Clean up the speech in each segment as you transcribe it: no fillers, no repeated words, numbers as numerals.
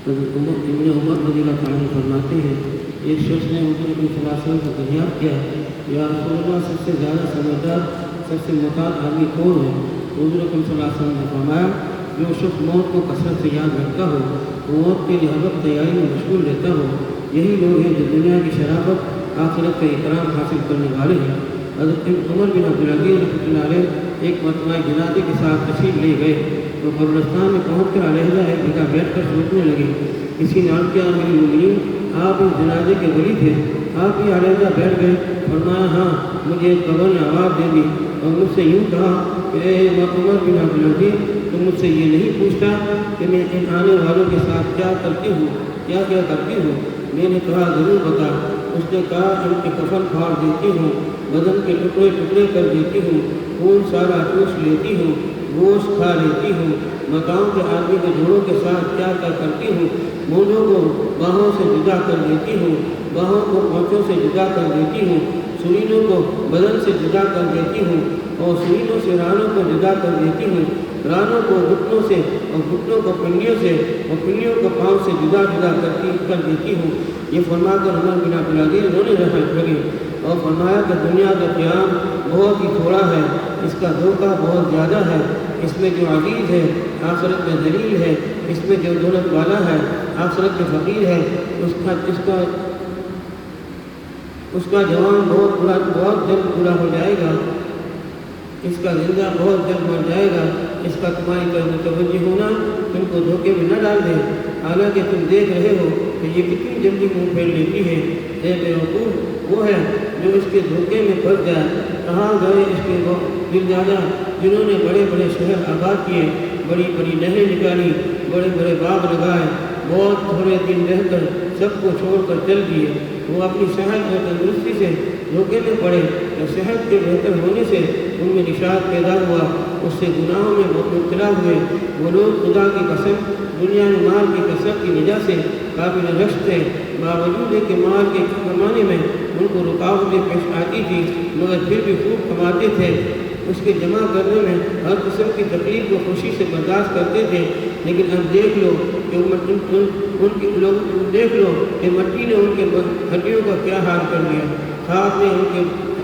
ابن عمر رضی اللہ تعالیٰ عنہ فرماتے ہیں ایک شخص نے حضور صلی اللہ علیہ وسلم سے دریافت کیا یا رسول اللہ سب سے زیادہ سمجھدار سب سے محتاط آدمی کون ہے؟ حضور صلی اللہ علیہ وسلم نے فرمایا جو شخص موت کو کثرت سے یاد رکھتا ہو موت کے لیے ہر وقت تیاری میں مشغول رہتا ہو یہی لوگ ہیں جو دنیا کی شرافت آخرت کا اکرام حاصل کرنے والے ہیں۔ حضرت عمر بن عبدالعزیز رحمۃ اللہ علیہ ایک مرتبہ جنازے کے ساتھ تشریف لے گئے تو قبرستان میں پہنچ کر علیحدہ ایک جگہ بیٹھ کر سوچنے لگے۔ کسی نے عرض کیا امیر المومنین آپ اس جنازے کے ولی تھے؟ آپ بھی علیحدہ بیٹھ گئے۔ فرمایا ہاں مجھے ایک قبر نے آواز دے دی اور مجھ سے یوں کہا کہ اے عمر بن عبدالعزیز تم مجھ سے یہ نہیں پوچھتا کہ میں ان آنے والوں کے ساتھ کیا کرتی ہوں کیا کرتی ہوں؟ میں نے کہا ضرور بتا۔ اس نے کہا ان کے کفن پھاڑ دیتی ہوں بدن کے ٹکڑے ٹکڑے کر دیتی ہوں خون سارا چوس لیتی ہوں گوشت کھا لیتی ہوں بتاؤں کہ آدمی کے جوڑوں کے ساتھ کیا کرتی ہوں؟ مونڈوں کو باہوں سے جدا کر دیتی ہوں باہوں کو پونچھوں سے جدا کر دیتی ہوں سرینوں کو بدن سے جدا کر دیتی ہوں اور سرینوں سے رانوں کو جدا کر دیتی ہوں رانوں کو گھٹنوں سے اور گھٹنوں کو پنڈلیوں سے اور پنڈلیوں کو پاؤں سے جدا جدا کر دیتی ہوں۔ یہ فرما کر عمر بن عبدالعزیز رونے لگے اور فرمایا کہ دنیا کا قیام بہت ہی تھوڑا ہے اس کا دھوکہ بہت زیادہ ہے اس میں جو عزیز ہے آخرت میں ذلیل ہے اس میں جو دولت والا ہے آخرت میں فقیر ہے اس کا جوان بہت جلد پورا ہو جائے گا اس کا زندہ بہت جلد مر جائے گا اس کا تمہاری طرف متوجہ ہونا تم کو دھوکے میں نہ ڈال دے حالانکہ تم دیکھ رہے ہو کہ یہ کتنی جلدی منہ پھیر لیتی ہے۔ اے بیوقوف وہ ہے جو اس کے دھوکے میں پھنس جائے۔ کہاں گئے اس کے دلدادہ جنہوں نے بڑے بڑے شہر آباد کیے بڑی بڑی نہریں نکالی بڑے بڑے باغ لگائے بہت تھوڑے دن رہ کر سب کو چھوڑ کر چل دیے۔ وہ اپنی صحت اور تندرستی سے دھوکے میں پڑے اور صحت کے بہتر ہونے سے ان میں نشاط پیدا ہوا اس سے گناہوں میں مبتلا ہوئے۔ وہ لوگ خدا کی قسم دنیا میں مال کی کثرت کی وجہ سے قابل رشک تھے باوجود ہے کہ مال کے کمانے میں ان کو رکاوٹیں پیش آتی تھی مگر پھر بھی خوب کماتے تھے اس کے جمع کرنے میں ہر قسم کی تکلیف کو خوشی سے برداشت کرتے تھے۔ لیکن اب دیکھ لو کہ مٹی نے ان کے ہڈیوں کا کیا حال کر دیا خاک نے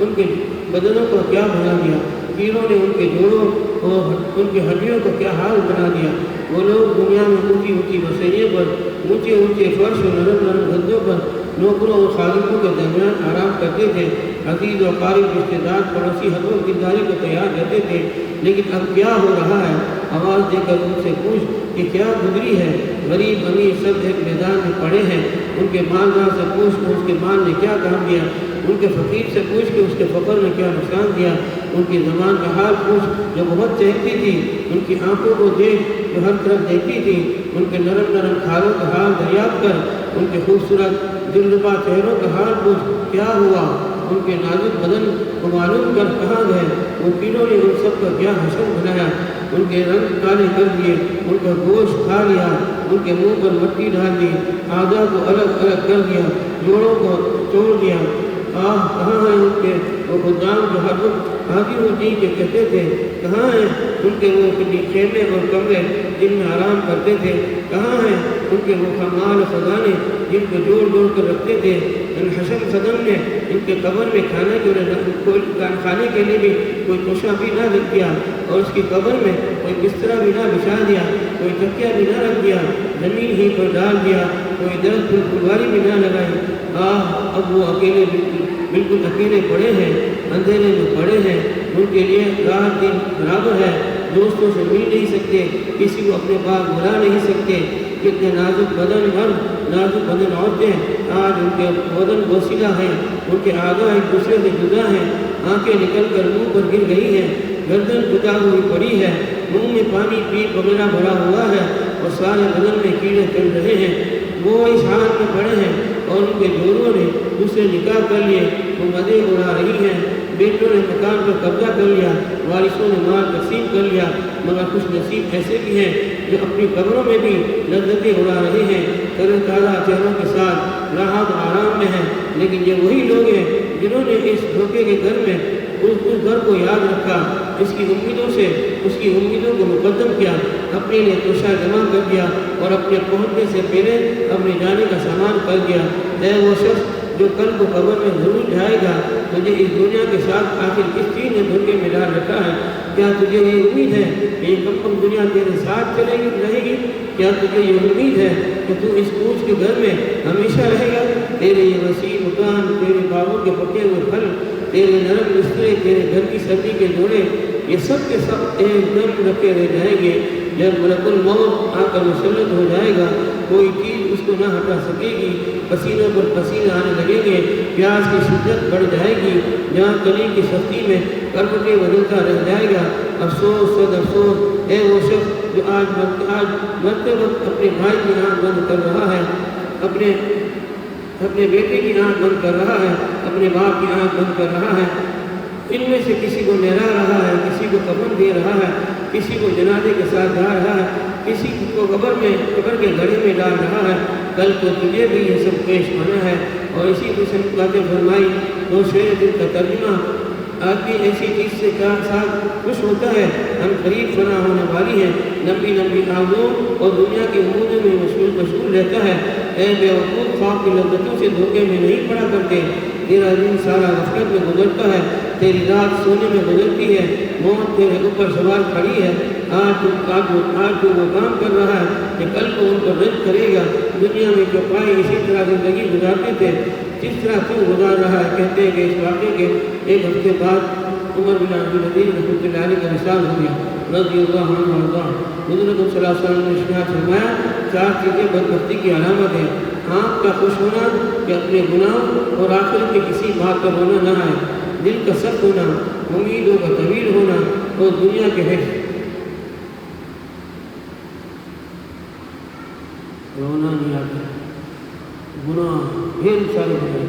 ان کے بدنوں کو کیا بنا دیا کیڑوں نے ان کے جوڑوں اور ان کی ہڈیوں کو کیا حال بنا دیا۔ وہ لوگ دنیا میں اونچی اونچی بسیرے پر اونچے اونچے فرش اور نرم نرم گدوں پر نوکروں اور خادموں کے درمیان آرام کرتے تھے عزیز و قارب رشتے دار پڑوسی حقوق کرداری کو تیار رہتے تھے۔ لیکن اب کیا ہو رہا ہے؟ آواز دے کر ان سے پوچھ کہ کیا گزری ہے؟ غریب امیر سب ایک میدان میں پڑے ہیں۔ ان کے مالدار سے پوچھ کہ اس کے مال نے کیا کام دیا ان کے فقیر سے پوچھ کہ اس کے فقر نے کیا نقصان دیا ان کی زبان کا حال پوچھ جو بہت چہکتی تھی ان کی آنکھوں کو دیکھ جو ہر طرف دیکھتی تھی ان کے نرم نرم کھالوں کا حال دریافت کر ان کے خوبصورت دلربا چہروں کا حال پوچھ کیا ہوا ان کے نازک بدن کو معلوم کر کہاں گئے وہ کیڑوں نے ان سب کا کیا حشر بنایا ان کے رنگ کالے کر دیے ان کا گوشت کھا لیا ان کے منہ پر مٹی ڈال دی اعضاء کو الگ الگ کر دیا جوڑوں کو توڑ دیا۔ کہاں ہیں ان کے وہ خدام جو ہر وقت حاضر ہوتی کے کہتے تھے؟ کہاں ہیں ان کے وہ خیمے اور کمرے جن میں آرام کرتے تھے؟ کہاں ہیں ان کے وہ خمال خزانے جن کو جوڑ جوڑ کر رکھتے تھے؟ ان حشم خدم نے ان کے قبر میں کھانے کے لیے بھی کوئی توشہ بھی نہ رکھ دیا اور اس کی قبر میں کوئی بسترا بھی نہ بچھا دیا کوئی تکیہ بھی نہ رکھ دیا زمین ہی پر ڈال دیا کوئی درخت پھلواری بھی نہ لگائی۔ اب وہ اکیلے بالکل اکیلے پڑے ہیں اندھیرے میں پڑے ہیں ان کے لیے رات دن برابر ہے دوستوں سے مل نہیں سکتے کسی کو اپنے پاس بلا نہیں سکتے۔ کتنے نازک بدن مرد نازک بدن عورتیں آج ان کے بدن بوسیدہ ہیں ان کے اعضاء ایک دوسرے سے جدا ہیں آنکھیں نکل کر منہ پر گر گئی ہیں گردن جدا ہوئی پڑی ہے منہ میں پانی پیپ وغیرہ بھرا ہوا ہے اور سارے بدن میں کیڑے چل رہے ہیں وہ اس حال میں پڑے ہیں اور ان کے جوڑوں نے دوسرے نکاح کر لیے وہ مزے اڑا رہی ہیں بیٹوں نے مکان پر قبضہ کر لیا وارثوں نے مال تقسیم کر لیا مگر کچھ نصیب ایسے بھی ہیں جو اپنی قبروں میں بھی لذتیں اڑا رہے ہیں تر تازہ چہروں کے ساتھ راحت آرام میں ہیں لیکن یہ وہی لوگ ہیں جنہوں نے اس دھوکے کے گھر میں اس گھر کو یاد رکھا، اس کی امیدوں کو مقدم کیا، اپنے لیے توشہ جمع کر دیا اور اپنے پہنچنے سے پہلے اپنے جانے کا سامان کر دیا۔ اے وہ شخص جو کل کو قبر میں ضرور جائے گا، تجھے اس دنیا کے ساتھ آخر کس چیز نے دھوکے میں ڈال رکھا ہے؟ کیا تجھے یہ امید ہے کہ یہ کم دنیا تیرے ساتھ رہے گی؟ کیا تجھے یہ امید ہے کہ تو اس کوچ کے گھر میں ہمیشہ رہے گا؟ تیرے یہ وسیع مکان، تیرے باغوں کے پکے ہوئے پھل، تیرے نرم بسترے، تیرے گھر کی سردی کے جوڑے، یہ سب کے سب ایک دم رکھے رہ جائیں گے۔ جب ملک الموت آ کر مسلط ہو جائے گا، کوئی چیز اس کو نہ ہٹا سکے گی، پسینوں پر پسینے آنے لگیں گے، پیاس کی شدت بڑھ جائے گی، جہاں کلی کی سختی میں کربٹیں بدلتا رہ جائے گا۔ افسوس صد افسوس، اے وہ شخص جو آج مرتے وقت اپنے بھائی کی آنکھ بند کر رہا ہے، اپنے بیٹے کی آنکھ بند کر رہا ہے، اپنے باپ کی آنکھ بند کر رہا ہے، ان میں سے کسی کو نہلا رہا ہے، کسی کو کفن دے رہا ہے، کسی کو جنازے کے ساتھ جا رہا ہے، کسی کو قبر کے گھڑے میں ڈال رہا ہے۔ کل کو تجھے بھی یہ سب پیش آنا ہے۔ اور اسی قسم کی باتیں فرمائی تو شعر دل کا ترجمہ، آدمی ایسی چیز سے ساتھ خوش ہوتا ہے، ہم قریب فنا ہونے والی ہیں، لمبی آرزوؤں اور دنیا کی اموروں میں مشغول رہتا ہے۔ اے بے وقوف، خواب کی لذتوں سے دھوکے میں نہیں پڑا کرتے، تیرا دن سارا غفلت میں گزرتا ہے، تیری رات سونے میں گزرتی ہے، موت تیرے اوپر سوار کھڑی ہے۔ آج تو وہ کام کر رہا ہے کہ کل کو ان پر رد کرے گا۔ دنیا میں جو پائے اسی طرح زندگی گزارتے تھے جس طرح تو گزار رہا ہے۔ کہتے ہیں کہ اس واقعے کے ایک ہفتے بعد عمر بن عبدالعزیز رحمۃ اللہ علیہ کا وصال ہو گیا، رضی اللہ عنہ وارضاہ۔ حضرت صلی اللہ علیہ وسلم نے ارشاد فرمایا، 4 چیزیں بدبختی کی علامت ہے: آنکھ کا خوش ہونا کہ اپنے گناہوں اور آخرت کے کسی بات کا رونا نہ آئے، دل کا سخت ہونا، امیدوں کا طویل ہونا اور دنیا کے حرص۔ رونا نہیں آتا، گناہ ڈھیر سارے ہو گئے،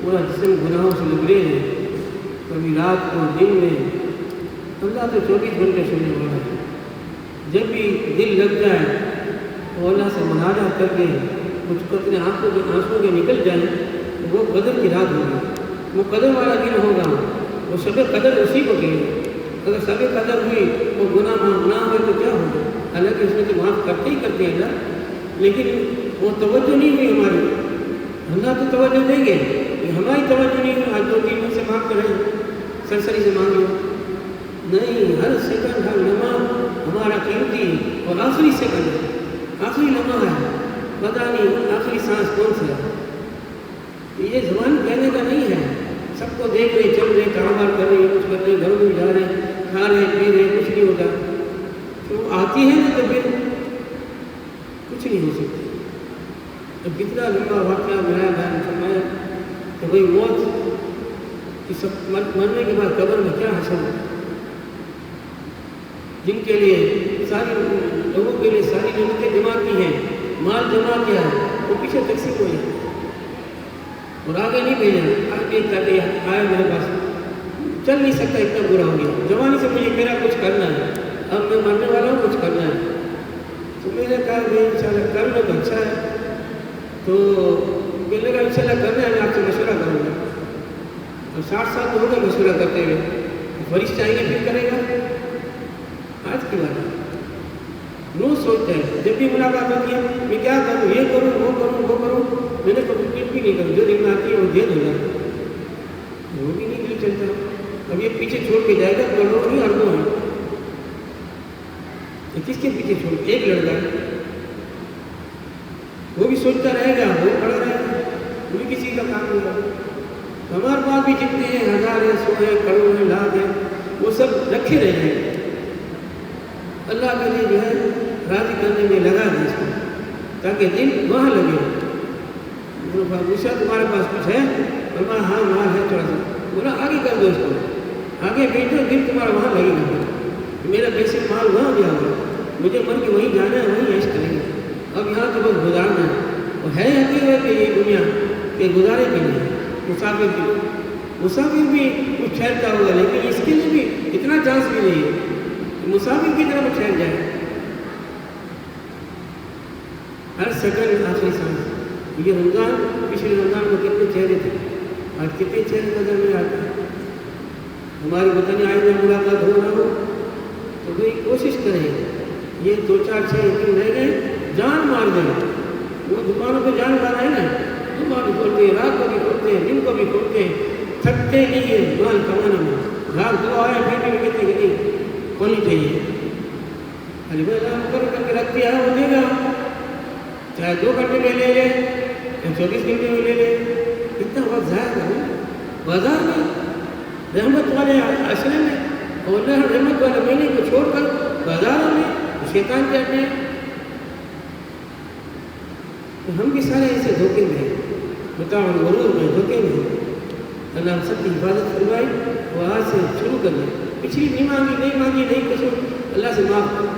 پورا جسم گناہوں سے لبرے ہیں۔ کبھی رات کو دن میں، اللہ تو 24 گھنٹے سننے والا ہے۔ جب بھی دل لگ جائے تو اللہ سے مناجات کر کے کچھ قطرے آنسوں کے نکل جائیں، وہ قدر کی رات ہوگی، وہ قدر والا دن ہوگا، وہ شب قدر اسی کو کہے۔ اگر شب قدر ہوئی وہ گناہ معاف نہ ہوئے تو کیا ہوگا؟ حالانکہ اس میں تو معاف کرتے ہی کرتے ہیں اللہ، لیکن وہ توجہ نہیں ہوئی ہماری۔ اللہ تو توجہ دیں گے، ہماری توجہ نہیں ہوئی۔ آج 2-3 منٹ سے معاف کریں، سرسری سے مانگ لو، نہیں، ہر سیکنڈ ہر لمحہ ہمارا قیمتی اور آخری سیکنڈ ہے، آخری لمحہ ہے، پتہ نہیں آخری سانس کون سا ہے۔ یہ زبان کہنے کا نہیں ہے، سب کو دیکھ رہے، چل رہے، کاروبار کر رہے، کچھ کر رہے، گھروں میں جا رہے، کھا رہے، پی رہے، کچھ نہیں ہوتا۔ تو آتی ہے نا تو پھر کچھ نہیں ہو سکتا۔ تو کتنا لمبا واقعہ میرا بیان فرمایا کہ بھائی موت کی سب مرنے کے بعد قبر میں کیا حاصل ہوتا ہے، جن کے لیے ساری لوگوں کے لیے ساری نعمتیں جمع کی ہیں، مال جمع کیا ہے، وہ پیچھے تقسیم ہو جائے اور آگے نہیں بھیجا۔ آج دیکھ کر آیا میرے پاس، چل نہیں سکتا، اتنا برا ہو گیا، جوانی سے مجھے میرا کچھ کرنا ہے، اب میں مرنے والا ہوں، کچھ کرنا ہے۔ تو میں نے کہا میں انشاءاللہ کر لوں تو اچھا ہے۔ تو میں نے کہا انشاءاللہ کرنا ہے، میں آپ سے مشورہ کروں گا۔ اور 60 سال تو ہو گئے مشورہ کرتے ہوئے، فرشتہ آئیں گے پھر کرے گا؟ آج کی بات ہے، روز سوچتا ہے، جب بھی ملاقات ہوتی ہے میں کیا کروں، یہ کروں، وہ کروں، وہ کروں، میں نے کبھی کچھ بھی نہیں کروں، جو دل میں آتی ہے وہ دے دو جاتا، وہ بھی نہیں دل چلتا۔ اب یہ پیچھے چھوڑ کے جائے گا، کروڑوں نہیں اربوں ہیں، کس کے پیچھے چھوڑ؟ ایک لڑکا ہے، وہ بھی سوچتا رہے گا، وہ پڑا رہے گا، وہ بھی کسی کا کام نہیں ہوگا۔ ہمارے پاس بھی جتنے ہیں، 1000 ہیں، 100 ہیں، کروڑ ہیں، لاکھ ہیں، وہ سب رکھے رہے ہیں۔ اللہ کے لیے جو ہے راضی کرنے میں لگا دیں اس کو، تاکہ دل وہاں لگے۔ پوچھا تمہارے پاس کچھ ہے؟ بولا ہاں مال ہے تھوڑا سا۔ بولا آگے کر دو اس کو، آگے بھیجو، دل تمہارا وہاں لگے گا، میرا بیسک مال وہاں گیا ہوا، مجھے مر کے وہیں جانا ہے، وہیں عیش کریں گے، اب یہاں تو بس گزارنا ہے۔ اور ہے حقیقت کہ یہ دنیا کہ گزارے کے لیے مسافر کے لیے، مسافر بھی کچھ ٹھہرتا ہوگا، لیکن اس کے لیے بھی اتنا چانس بھی نہیں ہے مسافر کی طرف ٹھہر جائے۔ ہر سیکنڈ آخری سانس۔ یہ رمضان، پچھلے رمضان کو کتنے چہرے تھے، آج کتنے چہرے نظر میں آتے ہیں۔ ہماری وطن آئے میں ملاقات ہو رہا ہو تو بھائی کوشش کریں، یہ 2-4-6 دن رہ گئے جان مار دیں۔ وہ دکانوں پہ جان مارا ہے نا، دکان کھولتے ہیں، رات کو بھی کھولتے ہیں، دن کو بھی کھولتے ہیں، تھکتے نہیں ہیں مال کمانے میں۔ رات کو آئے بیٹھے بھی کہتے ہیں کہ نہیں ہونی چاہیے، علی بھائی مقرر کر کے رکھ دیا ہے، وہ دے گا، چاہے 2 گھنٹے میں لے لے یا 24 گھنٹے میں لے لے، اتنا وقت ضائع کرو۔ بازار میں رحمت والے عشرے میں اور اللہ رحمت والے مہینے کو چھوڑ کر بازاروں میں شیطان کے اڈے ہیں۔ تو ہم بھی سارے ایسے دھوکے میں بتاؤ غرور میں دھوکے میں۔ اللہ ہم سب کی حفاظت فرمائے، وہ آج سے شروع کر دیں۔ پچھلی نہیں مانگی نہیں کچھ اللہ سے معاف کرو،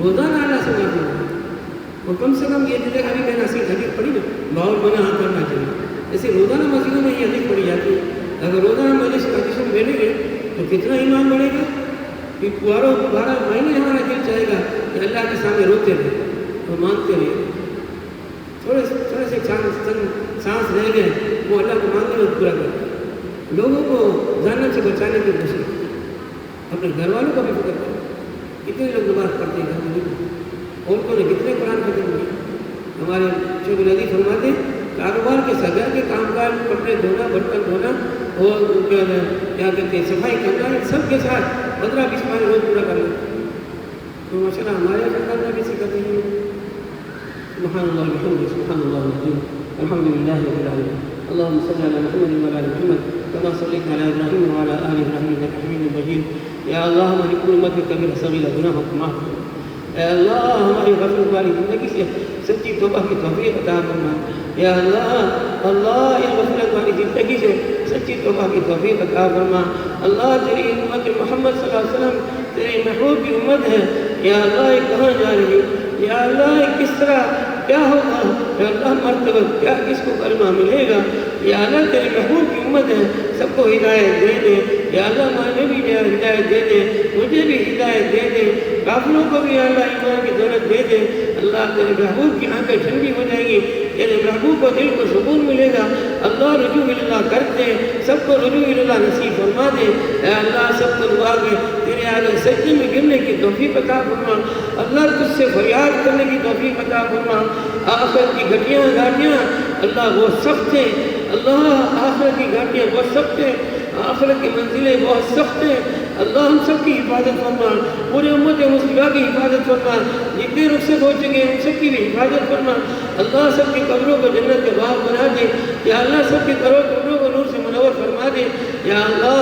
روزانہ اللہ سے معاف کرو، اور کم سے کم یہ جگہ ابھی میں نے اصل حدیث پڑھی نا، باول گناہ کرنا چاہیے۔ ایسے روزانہ مسجدوں میں یہ حدیث پڑھی جاتی ہے، اگر روزانہ مجلس میں ملیں گے تو کتنا ایمان بڑھے گا کہ 12 مہینے ہمارا دل چاہے گا کہ اللہ کے سامنے روتے رہے اور مانگتے رہے۔ تھوڑے سے سانس رہ گئے وہ اللہ کو مانگنے میں پورا کرتے ہیں۔ لوگوں کو جہنم سے بچانے کی کوشش کرتے، اپنے گھر والوں کو بھی فکر کرو۔ کتنے لوگ نماز پڑھتے ہیں گھر میں، عورتوں نے کتنے قرآن ختم کیے۔ ہمارے شیخ الحدیث فرماتے کاروبار کے سگا کے کام کاج، کپڑے دھونا، برتن دھونا اور کیا کہتے ہیں صفائی کرنا، سب کے ساتھ 15-20 ماہ روز پورا کر لیتے ہیں۔ تو ماشاء اللہ ہمارے سرکار میں کسی کا نہیں ہے۔ سبحان اللہ بحمدہ، سبحان اللہ العظیم، الحمد للہ رب العالمین۔ اللهم صل على محمد وعلى ال محمد كما صليت على ابراهيم وعلى ال ابراهيم انك حميد مجيد۔ یا اللہ ہماری کل امت کے کبیر صغیر گناہوں کو معاف کرو۔ اے اللہ ہماری غفلت والی زندگی سے سچی توبہ کی توفیق عطا فرما۔ یا اللہ یہ غفلت والی زندگی سے سچی توبہ کی توفیق عطا فرما۔ اللہ تیری امت محمد صلی اللہ علیہ وسلم تیرے محبوب کی امت ہے، یا اللہ یہ کہاں جا رہی، یا اللہ یہ کس طرح کیا ہوگا، یا اللہ مرتبہ کیا کس کو کلمہ ملے گا، یا اللہ تیرے محبوب کی امت ہے، سب کو ہدایت دے دے، یا اللہ مجھے بھی ہدایت دے دے، مجھے بھی ہدایت دے دے، کافروں کو بھی اللہ ایمان کی دولت دے دے۔ اللہ تیرے محبوب کی آنکھیں ٹھنڈی ہو جائیں گی، تیرے محبوب کو دل کو سکون ملے گا۔ اللہ رجوع اللہ کرتے سب کو رجوع اللہ نصیب فرما دے۔ اے اللہ سب کو دعا کے تیرے آگے سجدے میں گرنے کی توفیق عطا فرما۔ اللہ تجھ سے فریاد کرنے کی توفیق عطا فرما۔ آخرت کی گھاٹیاں اللہ بہت سخت ہیں، اللہ آخرت کی گھاٹیاں بہت سخت ہیں، آخرت کی منزلیں بہت سخت ہیں۔ اللہ ہم سب کی حفاظت فرما، پورے امت مسلمہ کی حفاظت فرما، جتنے رخصت ہو چکے ہیں ان سب کی بھی حفاظت فرما۔ اللہ سب کی قبروں کو جنت کے باغ بنا دے، یا اللہ سب کی قبروں کو نور سے منور فرما دے۔ یا اللہ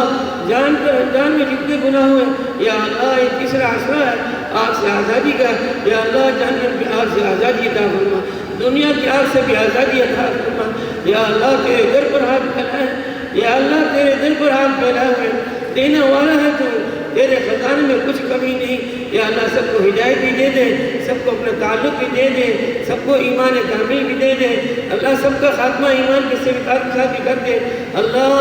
جان پر انجان میں جتنے گناہ ہوئے، یا اللہ یہ تیسرا عشرہ ہے آگ سے آزادی کا، یا اللہ جہنم کی آگ سے آزادی عطا فرما، دنیا کی آگ سے بھی آزادی عطا فرما۔ یا اللہ تیرے در پر ہاتھ پھیلائے، یا اللہ تیرے در پر ہاتھ پھیلائے ہوئے دینے والا ہے تو، تیرے خزانے میں کچھ کمی نہیں۔ یا اللہ سب کو ہدایت بھی دے دے، سب کو اپنا تعلق بھی دے دے، سب کو ایمان کامل بھی دے دے۔ اللہ سب کا خاتمہ ایمان کے ساتھ بھی کر دے۔ اللہ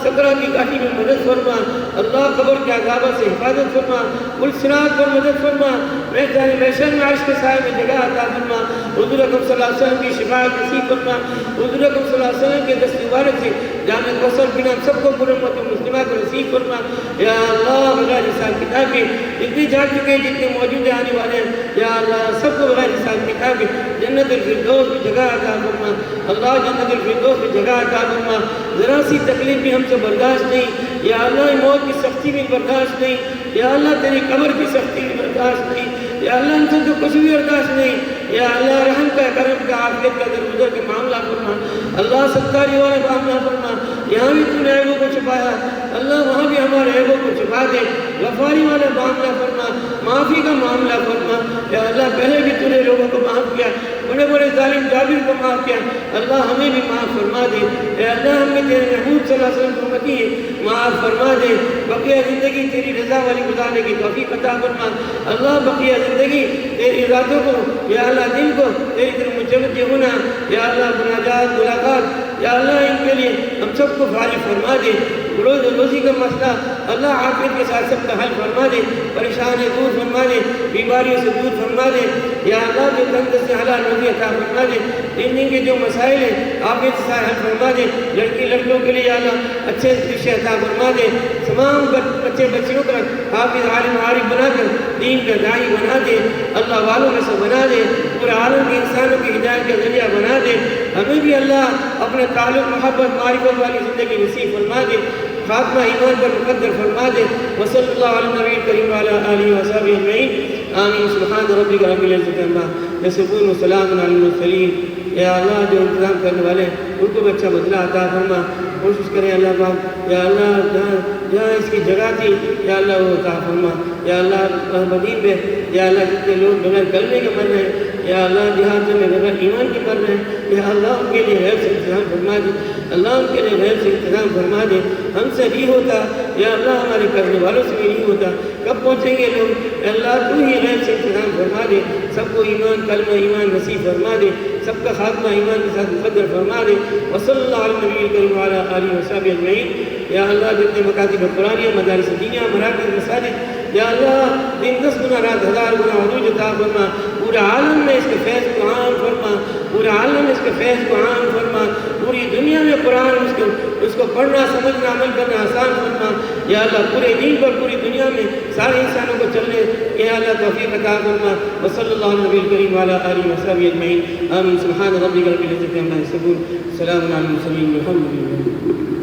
سکرات کی گھاٹی میں مدد فرما، اللہ قبر کے عذابوں سے حفاظت فرما، پل صراط پر مدد فرما، محشر میں عرش کے سائے میں جگہ عطا فرما، حضور اکرم صلی اللہ علیہ وسلم کی شفاعت نصیب فرما، حضور اکرم صلی اللہ علیہ وسلم کے دست مبارک سے جامع کوثر پینا سب کو پورے امت مسلمہ کو نصیب فرما۔ یا اللہ بغیر حساب کتاب کے جتنے جا چکے ہیں، جتنے موجود آنے والے ہیں، یا اللہ سب کو بغیر حساب کتاب کے جنت الفردوس میں جگہ عطا فرما۔ اللہ جنت الفردوس میں جگہ عطا فرما۔ ذرا سی تکلیف بھی ہم سے برداشت نہیں، یا اللہ موت کی سختی بھی برداشت نہیں، یا اللہ تیری قبر کی سختی بھی برداشت نہیں، یا اللہ ہم سے تو کچھ بھی برداشت نہیں۔ یا اللہ رحم کا، کرم کا، عافیت کا درگزر کے معاملہ فرما۔ اللہ ستاری والے معاملہ فرما، یہاں بھی تو نے عیبوں کو چھپایا، اللہ وہاں بھی ہمارے عیبوں کو چھپا دے۔ غفاری والا معاملہ فرما، معافی کا معاملہ فرما۔ یا اللہ پہلے بھی تو نے لوگوں کو معاف کیا، بڑے بڑے ظالم جابر کو معاف کیا، اللہ ہمیں بھی معاف فرما دے۔ اے اللہ ہمیں تیرے محبوب صلی اللہ علیہ وسلم کو امتی ہے، معاف فرما دے۔ بقیہ زندگی تیری رضا والی گزارنے کی توفیق عطا فرما۔ اللہ بقیہ زندگی تیری راتوں کو، یا اللہ دن کو تیری طرف متوجہ ہونا، یا اللہ مناجات ملاقات یا اللہ ان کے لیے ہم سب کو فارغ فرما دے، روزی کا مسئلہ اللہ عافیت کے ساتھ سب کا حل فرما دے، پریشان ہے دور فرما دے، بیماریوں سے دور فرما دے، یا اللہ جو تندرست سے حلال روزی عطا فرما دے، دن کے جو مسائل ہیں عافیت سے حل فرما دے، لڑکیوں کے لیے یا اللہ اچھے رشتے عطا فرما دے، تمام بچے بچیوں کا حافظ عالم عارف بنا کر دین کا داعی بنا دے، اللہ والوں میں سے بنا دے، پورے عالم کے انسانوں کی ہدایت کا ذریعہ بنا دے، ہمیں بھی اللہ اپنے تعلق محبت معرفت والی زندگی نصیب فرما دے، خاتمہ ایمان پر مقدر فرما دے، وصلی اللہ علی نبی کریم وعلی آلہ وصحبہ اجمعین، آمین، سبحان ربک رب العزت عما یصفون وسلام علی المرسلین۔ یا اللہ جو انتظام کرنے والے ان کو بھی اچھا بدلہ عطا فرما، کوشش کریں اللہ پاک، یا اللہ جہاں اس کی جگہ تھی یا اللہ وہ عطا فرما، یا اللہ مدین میں یا اللہ جتنے لوگ بغیر کلمے کے مر رہے ہیں، یا اللہ جہاد میں بغیر ایمان کے مر رہے ہیں، یا اللہ ان کے لیے غیب سے انتظام فرما دے، اللہ ان کے لیے غیب سے انتظام فرما دے، ہم سے نہیں ہوتا یا اللہ ہمارے کرنے والوں سے بھی نہیں ہوتا، کب پہنچیں گے لوگ، اللہ تو ہی غیب سے انتظام فرما دے، سب کو ایمان کلمہ ایمان نصیب فرما دے، سب کا خاتمہ ایمان کے ساتھ مقدر فرما دے، وصلی اللہ علی نبی کریم وعلی آلہ وصحبہ اجمعین۔ یا اللہ جتنے مکاتب قرآنیہ مدارس دینیہ مراکز مساجد، یا اللہ دن 10 گنا رات 1000 گنا عروج عطا فرما، پورے عالم میں اس کے فیض کو عام فرما، پورے عالم میں اس کے فیض کو عام فرما، پوری دنیا میں قرآن اس کو پڑھنا سمجھنا عمل کرنا آسان فرما، یا اللہ پورے دین پر پوری دنیا میں سارے انسانوں کو چلنے یا اللہ توفیق عطا فرما، وصلی اللہ علی نبی کریم وعلی آلہ وصحبہ اجمعین، آمین، سبحان ربک رب العزت عما یصفون، سلام علی المرسلین، الحمد للہ۔